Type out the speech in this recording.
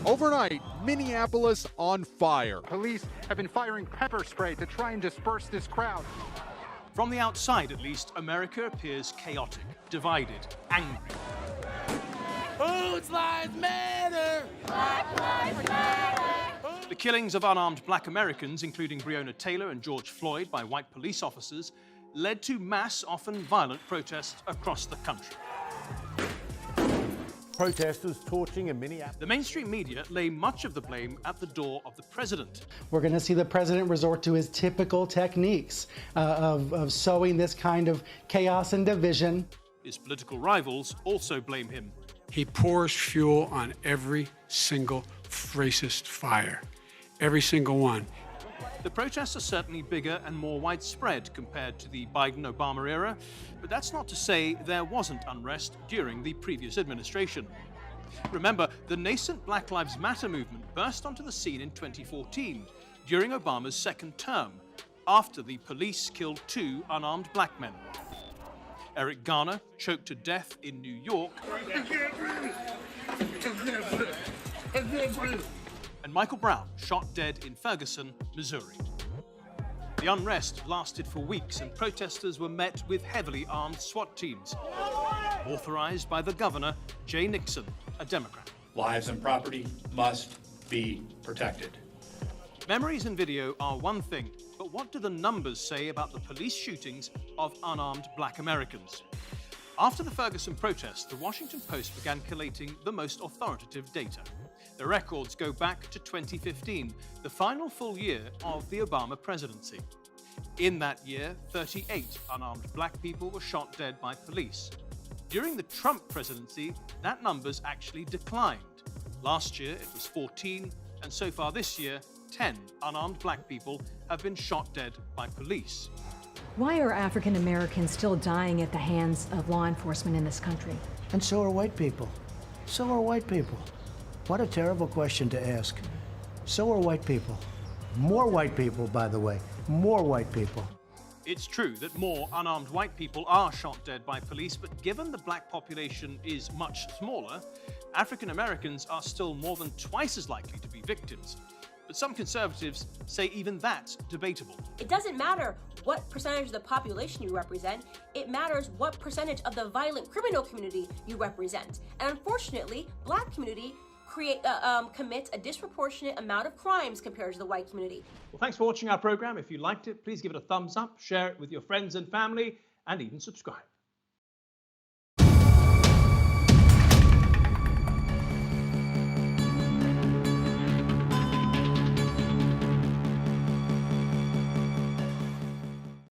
Overnight, Minneapolis on fire. Police have been firing pepper spray to try and disperse this crowd. From the outside, at least, America appears chaotic, divided, angry. Whose lives matter? Black lives matter. The killings of unarmed black Americans, including Breonna Taylor and George Floyd by white police officers, led to mass, often violent protests across the country. Protesters torching in Minneapolis. The mainstream media lay much of the blame at the door of the president. We're going to see the president resort to his typical techniques of sowing this kind of chaos and division. His political rivals also blame him. He pours fuel on every single racist fire, every single one. The protests are certainly bigger and more widespread compared to the Biden-Obama era, but that's not to say there wasn't unrest during the previous administration. Remember, the nascent Black Lives Matter movement burst onto the scene in 2014, during Obama's second term, after the police killed 2 unarmed black men. Eric Garner, choked to death in New York, and Michael Brown, shot dead in Ferguson, Missouri. The unrest lasted for weeks, and protesters were met with heavily armed SWAT teams, authorized by the governor, Jay Nixon, a Democrat. Lives and property must be protected. Memories and video are one thing, but what do the numbers say about the police shootings of unarmed black Americans? After the Ferguson protests, the Washington Post began collating the most authoritative data. The records go back to 2015, the final full year of the Obama presidency. In that year, 38 unarmed black people were shot dead by police. During the Trump presidency, that number's actually declined. Last year, it was 14, and so far this year, 10 unarmed black people have been shot dead by police. Why are African Americans still dying at the hands of law enforcement in this country? And so are white people. So are white people. What a terrible question to ask. So are white people. More white people, by the way. More white people. It's true that more unarmed white people are shot dead by police, but given the black population is much smaller, African Americans are still more than twice as likely to be victims. But some conservatives say even that's debatable. It doesn't matter what percentage of the population you represent, it matters what percentage of the violent criminal community you represent. And unfortunately, black community commits a disproportionate amount of crimes compared to the white community. Well, thanks for watching our program. If you liked it, please give it a thumbs up, share it with your friends and family, and even subscribe.